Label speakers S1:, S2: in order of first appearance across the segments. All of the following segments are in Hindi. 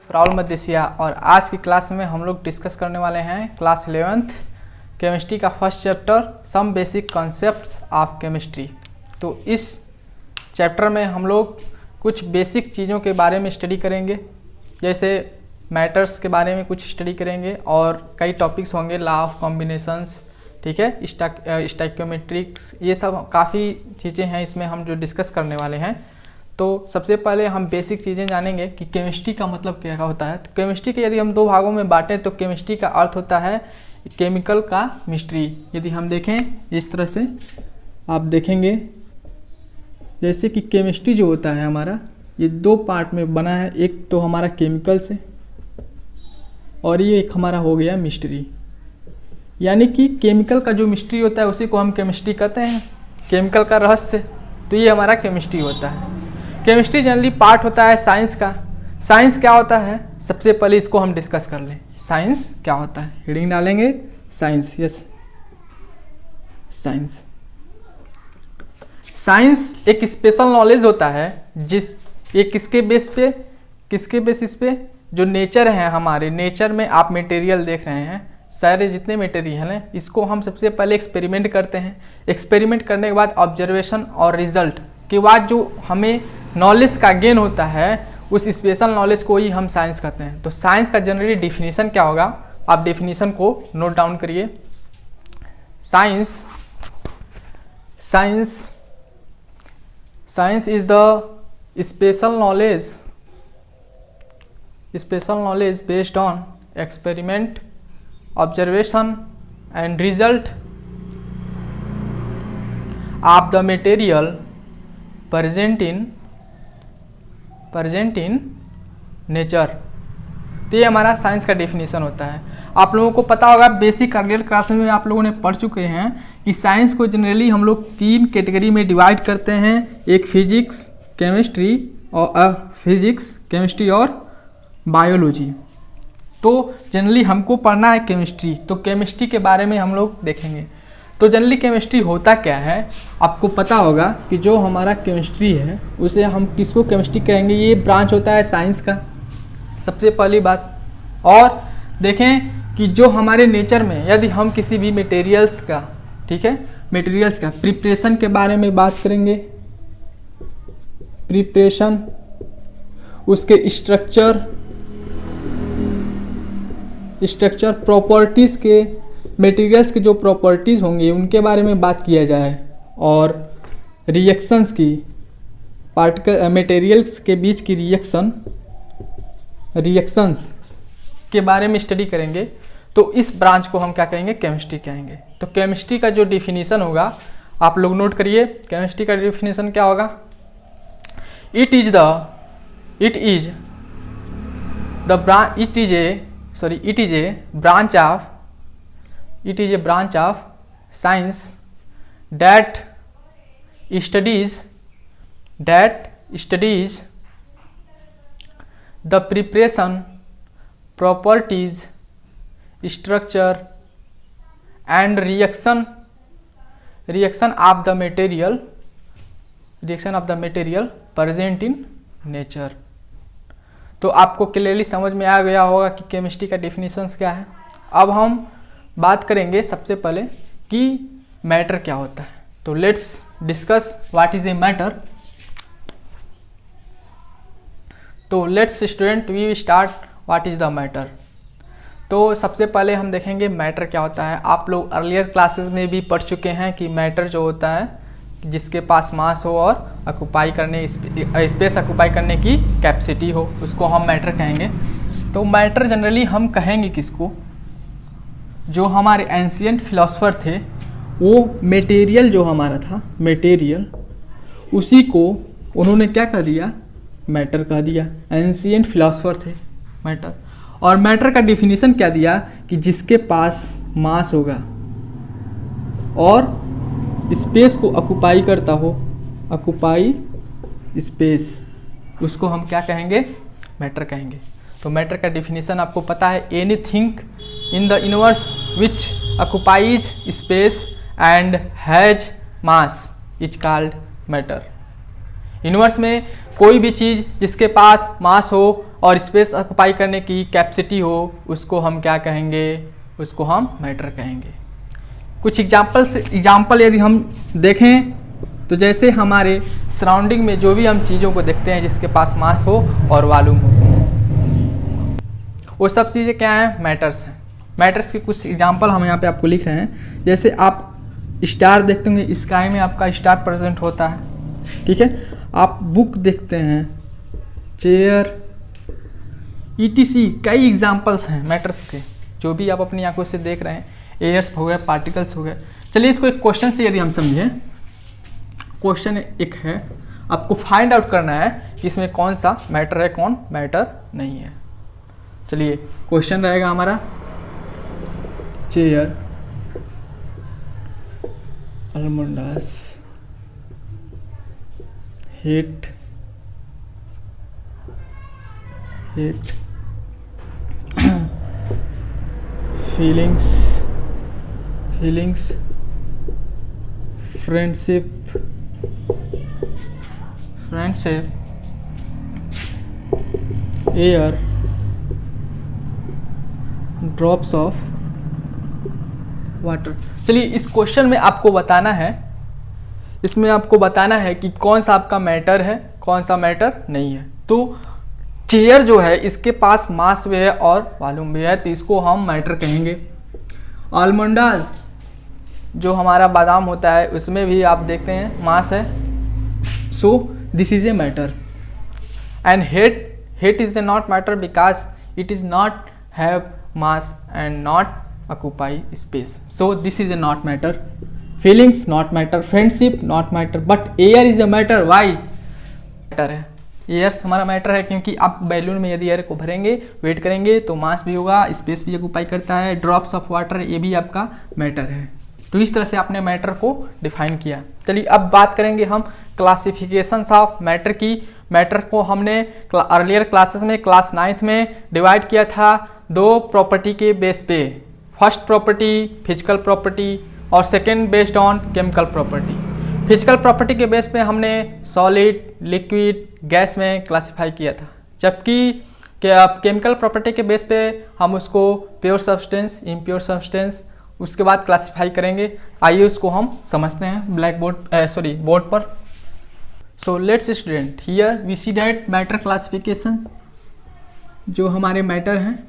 S1: राहुल मदेसिया और आज की क्लास में हम लोग डिस्कस करने वाले हैं क्लास 11th केमिस्ट्री का first chapter some basic concepts of chemistry. तो इस चैप्टर में हम लोग कुछ बेसिक चीज़ों के बारे में स्टडी करेंगे, जैसे मैटर्स के बारे में कुछ स्टडी करेंगे और कई टॉपिक्स होंगे, लॉ ऑफ कॉम्बिनेशंस, ठीक है, स्टैक्योमेट्रिक्स, ये सब काफ़ी चीज़ें हैं इसमें हम जो डिस्कस करने वाले हैं। तो सबसे पहले हम बेसिक चीज़ें जानेंगे कि केमिस्ट्री का मतलब क्या होता है। तो केमिस्ट्री के यदि हम दो भागों में बांटें तो केमिस्ट्री का अर्थ होता है केमिकल का मिस्ट्री। यदि हम देखें इस तरह से आप देखेंगे जैसे कि केमिस्ट्री जो होता है हमारा ये दो पार्ट में बना है, एक तो हमारा केमिकल से और ये एक हमारा हो गया मिस्ट्री। यानी कि केमिकल का जो मिस्ट्री होता है उसी को हम केमिस्ट्री कहते हैं, केमिकल का रहस्य। तो ये हमारा केमिस्ट्री होता है। केमिस्ट्री जनरली पार्ट होता है साइंस का। साइंस क्या होता है, सबसे पहले इसको हम डिस्कस कर लें। साइंस क्या होता है, हेडिंग डालेंगे साइंस। Yes, science. साइंस एक स्पेशल नॉलेज होता है जिस एक किसके बेसिस पे जो नेचर है, हमारे नेचर में आप मटेरियल देख रहे हैं, सारे जितने मटेरियल हैं इसको हम सबसे पहले एक्सपेरिमेंट करते हैं। एक्सपेरिमेंट करने के बाद ऑब्जर्वेशन और रिजल्ट के बाद जो हमें नॉलेज का गेन होता है उस स्पेशल नॉलेज को ही हम साइंस कहते हैं। तो साइंस का जनरली डिफिनीशन क्या होगा, आप डिफिनीशन को नोट डाउन करिए। Science is the special knowledge based on experiment, observation and result of the material present in nature. तो ये हमारा साइंस का डेफिनेशन होता है। आप लोगों को पता होगा, बेसिक अर्लियर क्लास में आप लोगों ने पढ़ चुके हैं कि साइंस को जनरली हम लोग तीन कैटेगरी में डिवाइड करते हैं। एक फिजिक्स, केमिस्ट्री और बायोलॉजी। तो जनरली हमको पढ़ना है केमिस्ट्री, तो केमिस्ट्री के बारे में हम लोग देखेंगे। तो जनरली केमिस्ट्री होता क्या है, आपको पता होगा कि जो हमारा केमिस्ट्री है उसे हम किसको केमिस्ट्री कहेंगे, ये ब्रांच होता है साइंस का, सबसे पहली बात। और देखें कि जो हमारे नेचर में यदि हम किसी भी मटेरियल्स का, ठीक है, मटेरियल्स का प्रिपरेशन के बारे में बात करेंगे, प्रिपरेशन, उसके स्ट्रक्चर प्रॉपर्टीज़ के, मटेरियल्स के जो प्रॉपर्टीज़ होंगी उनके बारे में बात किया जाए, और रिएक्शंस की, मटेरियल्स के बीच की रिएक्शंस के बारे में स्टडी करेंगे। तो इस ब्रांच को हम क्या कहेंगे, केमिस्ट्री कहेंगे। तो केमिस्ट्री का जो डिफिनीशन होगा आप लोग नोट करिए। केमिस्ट्री का डिफिनीशन क्या होगा, it is a branch of science that studies the preparation, properties, structure and reaction of the material present in nature। तो आपको क्लियरली समझ में आ गया होगा कि केमिस्ट्री का डेफिनेशंस क्या है। अब हम बात करेंगे सबसे पहले कि मैटर क्या होता है। तो let's discuss what is a matter. तो let's student we start what is the matter. तो सबसे पहले हम देखेंगे मैटर क्या होता है। आप लोग अर्लियर क्लासेस में भी पढ़ चुके हैं कि मैटर जो होता है जिसके पास मास हो और स्पेस ऑक्यूपाई करने की कैपेसिटी हो, उसको हम मैटर कहेंगे। तो मैटर जनरली हम कहेंगे किसको, जो हमारे एंशिएंट फिलोसफर थे वो मटेरियल जो हमारा था, मटेरियल, उसी को उन्होंने क्या कह दिया, मैटर कह दिया। एंशिएंट फिलोसफर थे मैटर। और मैटर का डिफिनीशन क्या दिया कि जिसके पास मास होगा और स्पेस को ऑक्यूपाई करता हो, ऑक्यूपाई स्पेस, उसको हम क्या कहेंगे, मैटर कहेंगे। तो मैटर का डिफिनीशन आपको पता है, anything in the universe which occupies space and has mass is called matter. Universe में कोई भी चीज़ जिसके पास मास हो और स्पेस ऑक्युपाई करने की कैपेसिटी हो उसको हम क्या कहेंगे, उसको हम मैटर कहेंगे। कुछ एग्जाम्पल यदि हम देखें तो जैसे हमारे सराउंडिंग में जो भी हम चीज़ों को देखते हैं जिसके पास मास हो और वॉल्यूम हो, वो सब चीज़ें क्या हैं, मैटर्स हैं। मैटर्स के कुछ एग्जाम्पल हम यहाँ पे आपको लिख रहे हैं। जैसे आप स्टार देखते होंगे, स्काई में आपका स्टार प्रेजेंट होता है, ठीक है। आप बुक देखते हैं, चेयर, ETC, कई एग्जाम्पल्स हैं मैटर्स के जो भी आप अपनी आंखों से देख रहे हैं। एयर्स हो गए, पार्टिकल्स हो गए। चलिए इसको एक क्वेश्चन से यदि हम समझें, क्वेश्चन एक है, आपको फाइंड आउट करना है कि इसमें कौन सा मैटर है, कौन मैटर नहीं है। चलिए क्वेश्चन रहेगा हमारा, chair, almondas, heat, feelings, friendship, air, drops of water. चलिए इस क्वेश्चन में आपको बताना है, इसमें आपको बताना है कि कौन सा आपका मैटर है, कौन सा मैटर नहीं है। तो चेयर जो है इसके पास मास भी है और वॉल्यूम भी है, तो इसको हम मैटर कहेंगे। आलमंडाज जो हमारा बादाम होता है उसमें भी आप देखते हैं मास है, so this is a matter. And heat is a not matter because it is not have mass and not occupy space, so this is a not matter. Feelings not matter, friendship not matter, but air is a matter. Why matter है? एयर हमारा मैटर है क्योंकि आप बैलून में यदि एयर को भरेंगे, वेट करेंगे तो मास भी होगा, स्पेस भी ऑक्युपाई करता है। ड्रॉप्स ऑफ वाटर ये भी आपका मैटर है। तो इस तरह से आपने मैटर को डिफाइन किया। चलिए अब बात करेंगे हम क्लासिफिकेशंस ऑफ मैटर की। मैटर को हमने अर्लियर क्लासेस में क्लास 9th में डिवाइड किया था दो प्रॉपर्टी के बेस पे। फर्स्ट प्रॉपर्टी फिजिकल प्रॉपर्टी और second based on chemical property. Physical property के बेस पे हमने सॉलिड, लिक्विड, गैस में क्लासिफाई किया था, जबकि केमिकल प्रॉपर्टी के बेस पे हम उसको प्योर सब्सटेंस, इम्प्योर सब्सटेंस उसके बाद क्लासिफाई करेंगे। आइए उसको हम समझते हैं ब्लैक बोर्ड बोर्ड पर। So let's student, here we see that matter classification, जो हमारे मैटर हैं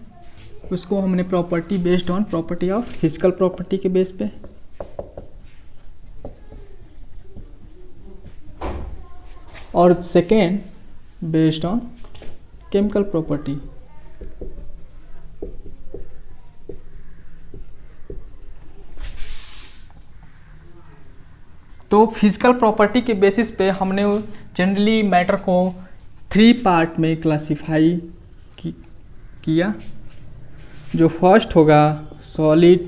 S1: उसको हमने property based on property of physical property के बेस पे, और second based on chemical property. तो फिजिकल प्रॉपर्टी के बेसिस पे हमने जनरली मैटर को 3 पार्ट में क्लासिफाई किया। जो फर्स्ट होगा सॉलिड,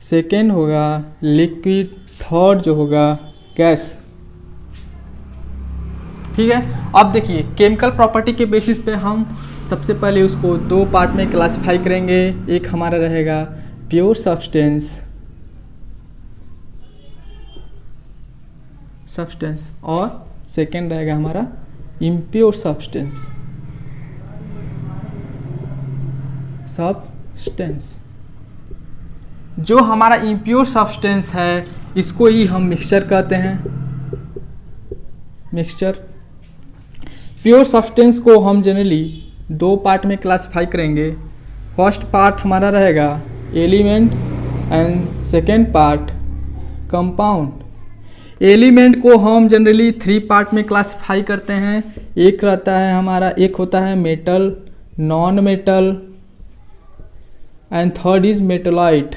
S1: सेकेंड होगा लिक्विड, थर्ड जो होगा गैस। ठीक है, अब देखिए केमिकल प्रॉपर्टी के बेसिस पे हम सबसे पहले उसको 2 पार्ट में क्लासिफाई करेंगे। एक हमारा रहेगा प्योर सब्सटेंस और सेकेंड रहेगा हमारा इम्प्योर सब्सटेंस। जो हमारा इम्प्योर सब्सटेंस है इसको ही हम मिक्सचर कहते हैं। मिक्सचर प्योर सब्सटेंस को हम जनरली 2 पार्ट में क्लासिफाई करेंगे। फर्स्ट पार्ट हमारा रहेगा element and second part compound. Element को हम जनरली 3 पार्ट में क्लासिफाई करते हैं। एक रहता है हमारा, एक होता है metal, non metal and third is metalloid.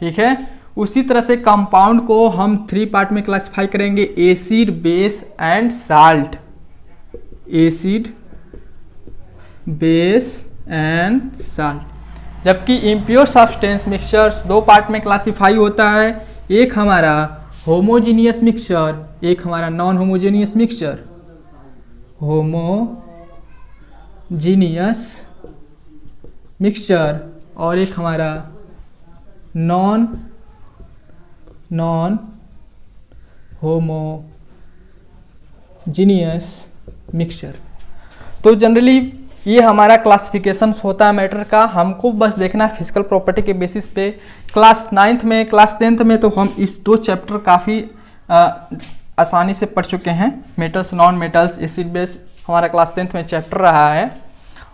S1: ठीक है, उसी तरह से कंपाउंड को हम 3 पार्ट में क्लासिफाई करेंगे, acid, base and salt. Acid, base and salt. जबकि इम्प्योर सब्सटेंस मिक्सचर्स 2 पार्ट में क्लासिफाई होता है। एक हमारा होमोजीनियस मिक्सचर, एक हमारा non homogeneous mixture. Homogeneous mixture और एक हमारा नॉन होमोजीनियस मिक्सचर। तो जनरली ये हमारा क्लासिफिकेशन होता है मैटर का, हमको बस देखना है फिजिकल प्रॉपर्टी के बेसिस पे। क्लास 9th में, क्लास 10th में तो हम इस 2 चैप्टर काफ़ी आसानी से पढ़ चुके हैं। Metals, non metals, acid base हमारा क्लास 10th में चैप्टर रहा है,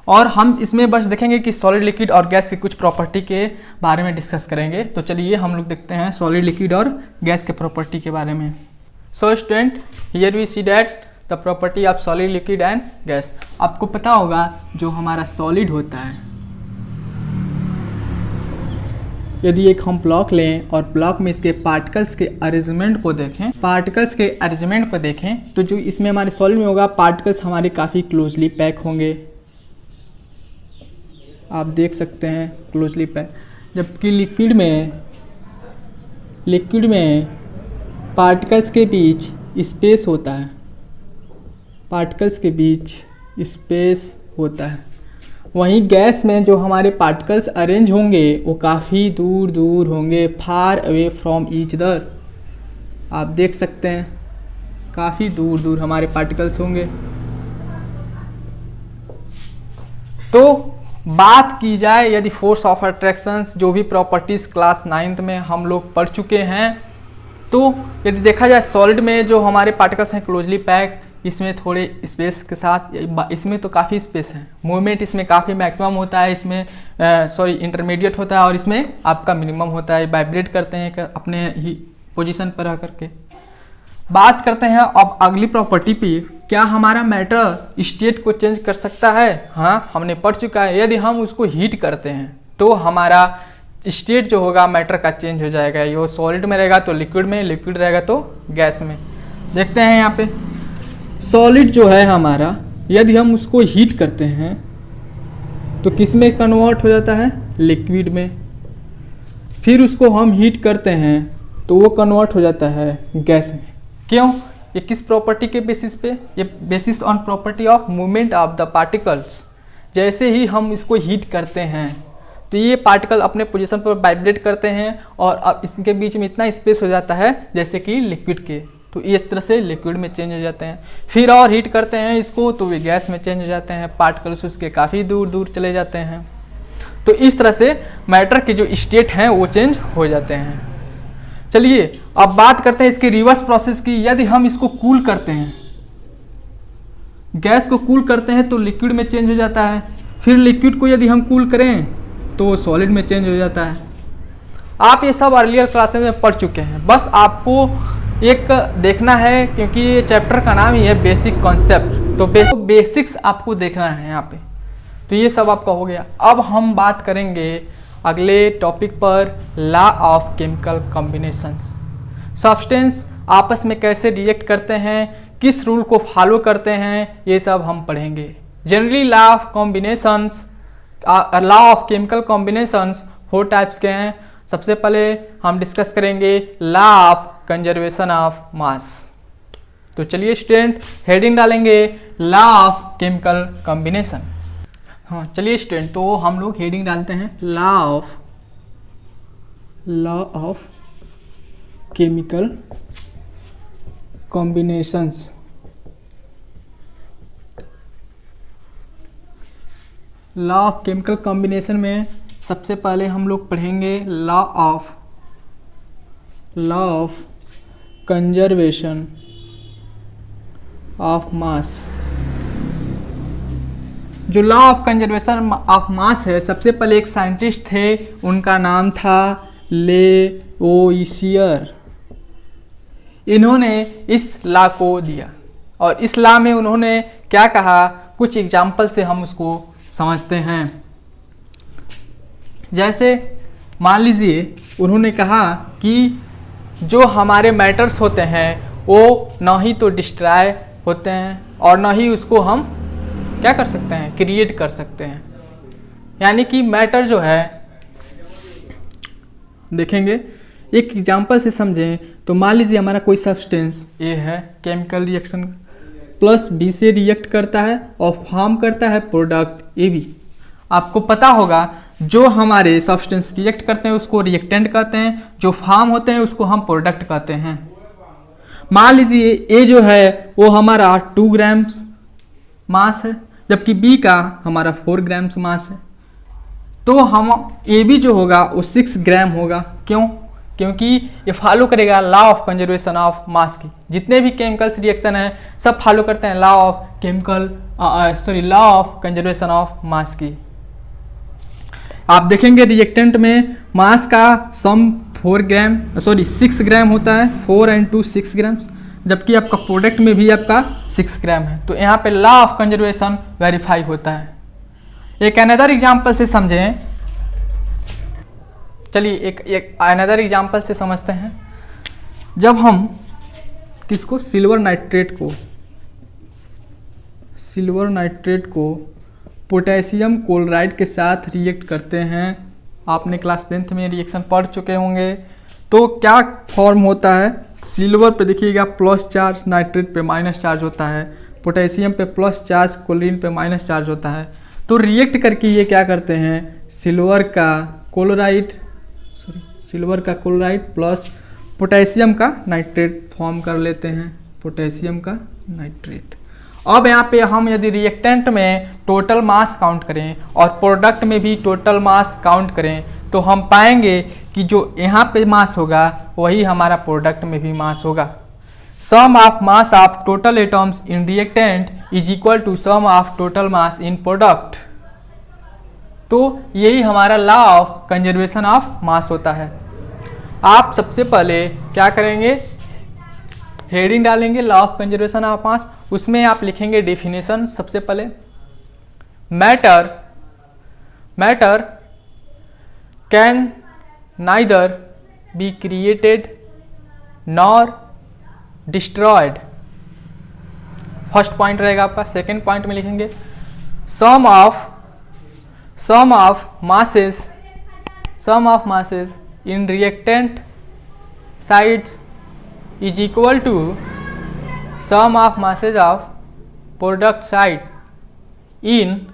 S1: और हम इसमें बस देखेंगे कि सॉलिड, लिक्विड और गैस के कुछ प्रॉपर्टी के बारे में डिस्कस करेंगे। तो चलिए हम लोग देखते हैं सॉलिड, लिक्विड और गैस के प्रॉपर्टी के बारे में। So student, here we see that the property of solid, liquid and gas. आपको पता होगा जो हमारा सॉलिड होता है, यदि एक हम ब्लॉक लें और ब्लॉक में इसके पार्टिकल्स के अरेंजमेंट को देखें, तो जो इसमें हमारे सॉलिड में होगा, पार्टिकल्स हमारे काफ़ी क्लोजली पैक होंगे, आप देख सकते हैं क्लोजली पैक। जबकि लिक्विड में पार्टिकल्स के बीच स्पेस होता है, वहीं गैस में जो हमारे पार्टिकल्स अरेंज होंगे वो काफ़ी दूर दूर होंगे, far away from each other. आप देख सकते हैं काफ़ी दूर दूर हमारे पार्टिकल्स होंगे। तो बात की जाए यदि फोर्स ऑफ अट्रैक्शंस, जो भी प्रॉपर्टीज क्लास 9th में हम लोग पढ़ चुके हैं, तो यदि देखा जाए सॉलिड में जो हमारे पार्टिकल्स हैं क्लोजली पैक, इसमें थोड़े स्पेस के साथ, इसमें तो काफ़ी स्पेस है, मूवमेंट इसमें काफ़ी मैक्सिमम होता है, इसमें इंटरमीडिएट होता है, और इसमें आपका मिनिमम होता है, वाइब्रेट करते हैं अपने ही पोजीशन पर रह करके। बात करते हैं अब अगली प्रॉपर्टी पे, क्या हमारा मैटर स्टेट को चेंज कर सकता है? हाँ, हमने पढ़ चुका है, यदि हम उसको हीट करते हैं तो हमारा स्टेट जो होगा मैटर का चेंज हो जाएगा। ये सॉलिड में रहेगा तो लिक्विड में, लिक्विड रहेगा तो गैस में। देखते हैं यहाँ पे सॉलिड जो है हमारा, यदि हम उसको हीट करते हैं तो किस में कन्वर्ट हो जाता है? लिक्विड में। फिर उसको हम हीट करते हैं तो वो कन्वर्ट हो जाता है गैस में। क्यों? ये किस प्रॉपर्टी के बेसिस पे? ये basis on property of movement of the particles. जैसे ही हम इसको हीट करते हैं तो ये पार्टिकल अपने पोजीशन पर वाइब्रेट करते हैं, और अब इसके बीच में इतना स्पेस हो जाता है जैसे कि लिक्विड के, तो इस तरह से लिक्विड में चेंज हो जाते हैं। फिर और हीट करते हैं इसको तो वे गैस में चेंज हो जाते हैं, पार्टिकल्स उसके काफ़ी दूर दूर चले जाते हैं। तो इस तरह से मैटर के जो स्टेट हैं वो चेंज हो जाते हैं। चलिए अब बात करते हैं इसके रिवर्स प्रोसेस की। यदि हम इसको कूल करते हैं, गैस को कूल करते हैं तो लिक्विड में चेंज हो जाता है, फिर लिक्विड को यदि हम कूल करें तो सॉलिड में चेंज हो जाता है। आप ये सब अर्लियर क्लासेस में पढ़ चुके हैं, बस आपको एक देखना है, क्योंकि ये चैप्टर का नाम ही है बेसिक कॉन्सेप्ट, तो बेसिक्स आपको देखना है यहाँ पे। तो ये सब आपका हो गया। अब हम बात करेंगे अगले टॉपिक पर, law of chemical combinations. Substance आपस में कैसे रिएक्ट करते हैं, किस रूल को फॉलो करते हैं, ये सब हम पढ़ेंगे। Generally law of chemical combinations 4 types के हैं। सबसे पहले हम डिस्कस करेंगे law of conservation of mass. तो चलिए स्टूडेंट हेडिंग डालेंगे लॉ ऑफ केमिकल कॉम्बिनेशन। हाँ चलिए स्टूडेंट, तो हम लोग हेडिंग डालते हैं law of chemical combinations. Law of chemical combination में सबसे पहले हम लोग पढ़ेंगे law of conservation of mass. जो law of conservation of mass है, सबसे पहले एक साइंटिस्ट थे, उनका नाम था लेओइसियर। इन्होंने इस लॉ को दिया, और इस लॉ में उन्होंने क्या कहा, कुछ एग्जाम्पल से हम उसको समझते हैं। जैसे मान लीजिए उन्होंने कहा कि जो हमारे मैटर्स होते हैं वो ना ही तो डिस्ट्रॉय होते हैं और ना ही उसको हम क्या कर सकते हैं, क्रिएट कर सकते हैं। यानी कि मैटर जो है, देखेंगे एक एग्जांपल से समझें तो मान लीजिए हमारा कोई सब्सटेंस ए है, केमिकल रिएक्शन प्लस बी से रिएक्ट करता है और फॉर्म करता है प्रोडक्ट ए बी। आपको पता होगा जो हमारे सब्सटेंस रिएक्ट करते हैं उसको रिएक्टेंट कहते हैं, जो फॉर्म होते हैं उसको हम प्रोडक्ट कहते हैं। मान लीजिए ए जो है वो हमारा 2 ग्राम्स मास है, जबकि बी का हमारा 4 ग्राम्स मास है। तो हम ए बी जो होगा वो 6 ग्राम होगा। क्यों? क्योंकि ये फॉलो करेगा लॉ ऑफ कंजर्वेशन ऑफ मास की। जितने भी केमिकल्स रिएक्शन हैं सब फॉलो करते हैं law of law of conservation of मास की। आप देखेंगे रिएक्टेंट में मास का सम 6 ग्राम होता है, 4 and 2 6 ग्राम्स, जबकि आपका प्रोडक्ट में भी आपका 6 ग्राम है। तो यहाँ पे लॉ ऑफ कंजर्वेशन वेरीफाई होता है। एक अनदर एग्जाम्पल से समझें, चलिए एक अनदर एग्जाम्पल से समझते हैं। जब हम किसको सिल्वर नाइट्रेट को पोटेशियम क्लोराइड के साथ रिएक्ट करते हैं, आपने क्लास 10th में रिएक्शन पढ़ चुके होंगे, तो क्या फॉर्म होता है? सिल्वर पे देखिएगा प्लस चार्ज, नाइट्रेट पे माइनस चार्ज होता है, पोटेशियम पे प्लस चार्ज, क्लोरीन पे माइनस चार्ज होता है। तो रिएक्ट करके ये क्या करते हैं, सिल्वर का क्लोराइड प्लस पोटेशियम का नाइट्रेट फॉर्म कर लेते हैं, पोटेशियम का नाइट्रेट। अब यहाँ पे हम यदि रिएक्टेंट में टोटल मास काउंट करें और प्रोडक्ट में भी टोटल मास काउंट करें तो हम पाएंगे कि जो यहाँ पे मास होगा वही हमारा प्रोडक्ट में भी मास होगा। Sum of mass of total atoms in reactant is equal to sum of total mass in product. तो यही हमारा law of conservation of mass होता है। आप सबसे पहले क्या करेंगे, हेडिंग डालेंगे law of conservation of mass, उसमें आप लिखेंगे डेफिनेशन। सबसे पहले matter can neither be created nor destroyed, first point रहेगा आपका। सेकेंड पॉइंट में लिखेंगे sum of masses in reactant sites is equal to sum of masses of product site in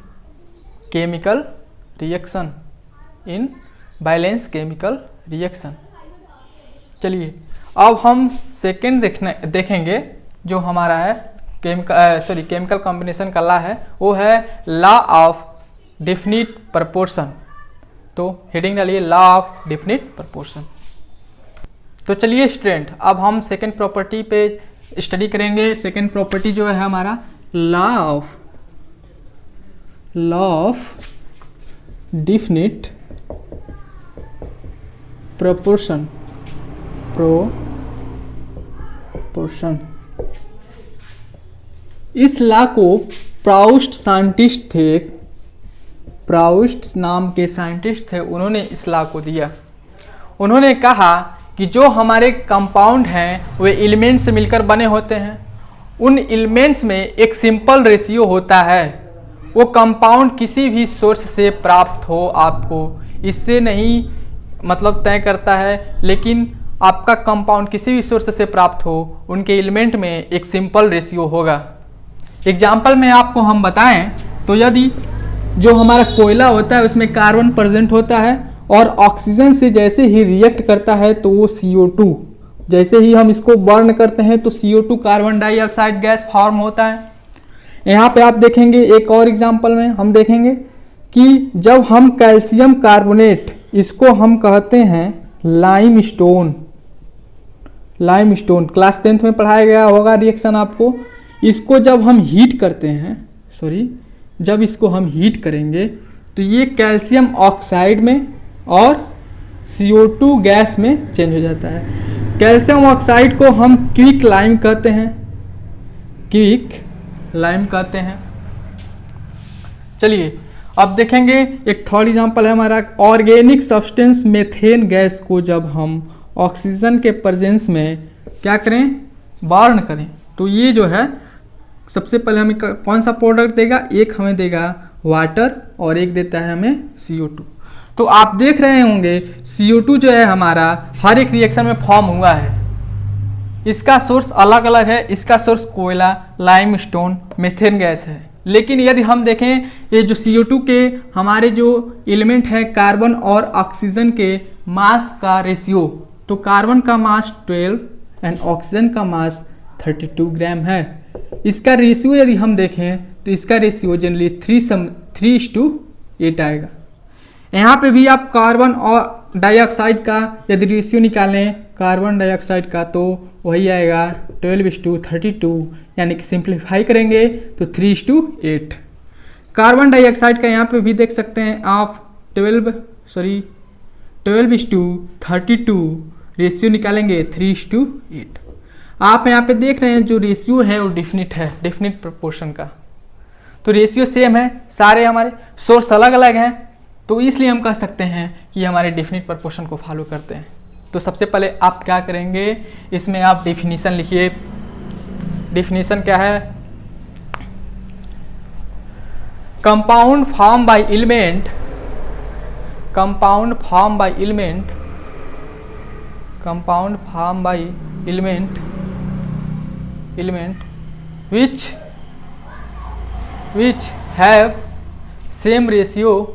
S1: chemical reaction, in balance chemical reaction. चलिए अब हम सेकेंड देखेंगे जो हमारा है केमिकल कॉम्बिनेशन का लॉ है, वो है लॉ ऑफ डेफिनिट प्रपोर्शन। तो हेडिंग डालिए लॉ ऑफ डेफिनिट प्रपोर्शन। तो चलिए स्टूडेंट अब हम सेकेंड प्रॉपर्टी पे स्टडी करेंगे। सेकेंड प्रॉपर्टी जो है हमारा लॉ ऑफ डेफिनिट प्रपोर्शन। इस लॉ को प्राउस्ट नाम के साइंटिस्ट थे, उन्होंने इस लॉ को दिया। उन्होंने कहा कि जो हमारे कंपाउंड हैं वे एलिमेंट से मिलकर बने होते हैं, उन एलिमेंट्स में एक सिंपल रेशियो होता है। वो कंपाउंड किसी भी सोर्स से प्राप्त हो आपको इससे नहीं मतलब तय करता है, लेकिन आपका कंपाउंड किसी भी सोर्स से प्राप्त हो उनके एलिमेंट में एक सिंपल रेशियो होगा। एग्जाम्पल में आपको हम बताएं तो यदि जो हमारा कोयला होता है उसमें कार्बन प्रेजेंट होता है और ऑक्सीजन से जैसे ही रिएक्ट करता है तो वो CO2, जैसे ही हम इसको बर्न करते हैं तो CO2 carbon dioxide gas form होता है। यहाँ पे आप देखेंगे एक और एग्जांपल में हम देखेंगे कि जब हम कैल्शियम कार्बोनेट, इसको हम कहते हैं लाइमस्टोन, क्लास 10th में पढ़ाया गया होगा रिएक्शन आपको। इसको जब हम हीट करते हैं, जब इसको हम हीट करेंगे तो ये कैल्शियम ऑक्साइड में और CO2 गैस में चेंज हो जाता है। कैल्शियम ऑक्साइड को हम क्विक लाइम कहते हैं। चलिए अब देखेंगे एक थर्ड एग्जांपल है हमारा ऑर्गेनिक सब्सटेंस मेथेन गैस को जब हम ऑक्सीजन के प्रेजेंस में क्या करें, बर्न करें, तो ये जो है सबसे पहले हमें कौन सा प्रोडक्ट देगा, एक हमें देगा वाटर और एक देता है हमें CO2। तो आप देख रहे होंगे CO2 जो है हमारा हर एक रिएक्शन में फॉर्म हुआ है। इसका सोर्स अलग अलग है, इसका सोर्स कोयला, लाइमस्टोन, मेथेन गैस है। लेकिन यदि हम देखें ये जो CO2 के हमारे जो एलिमेंट है कार्बन और ऑक्सीजन के मास का रेशियो, तो कार्बन का मास 12 एंड ऑक्सीजन का मास 32 ग्राम है। इसका रेशियो यदि हम देखें तो इसका रेशियो जनरली 3:8 आएगा। यहाँ पे भी आप कार्बन और डाइऑक्साइड का यदि रेशियो निकालें कार्बन डाइऑक्साइड का तो वही आएगा 12:32, यानी कि सिंप्लीफाई करेंगे तो 3:8। कार्बन डाइऑक्साइड का यहाँ पे भी देख सकते हैं आप 12:32 रेशियो निकालेंगे 3:8। आप यहाँ पे देख रहे हैं जो रेशियो है वो डेफिनिट है, डेफिनिट प्रोपोर्शन का। तो रेशियो सेम है, सारे हमारे सोर्स अलग अलग हैं, तो इसलिए हम कह सकते हैं कि हमारे डेफिनिट प्रोपोर्शन को फॉलो करते हैं। तो सबसे पहले आप क्या करेंगे, इसमें आप डेफिनीशन लिखिए। डेफिनीशन क्या है? Compound form by element, compound form by element, compound form by element, element which have same ratio,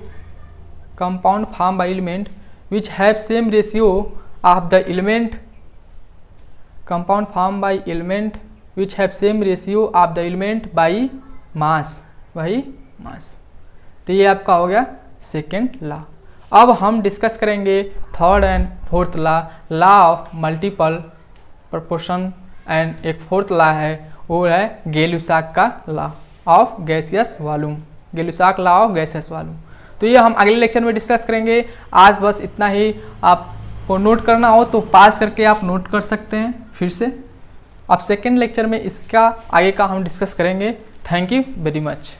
S1: compound formed by element which have same ratio of the element, compound formed by element which have same ratio of the element by mass, वही mass। तो ये आपका हो गया सेकेंड लॉ। अब हम डिस्कस करेंगे third and fourth law of multiple proportion, and एक फोर्थ लॉ है वो है गेलुसाक का law of gaseous volume, गेलुसाक law of gaseous volume. तो ये हम अगले लेक्चर में डिस्कस करेंगे। आज बस इतना ही। आपको नोट करना हो तो पास करके आप नोट कर सकते हैं फिर से। अब सेकेंड लेक्चर में इसका आगे का हम डिस्कस करेंगे। Thank you very much.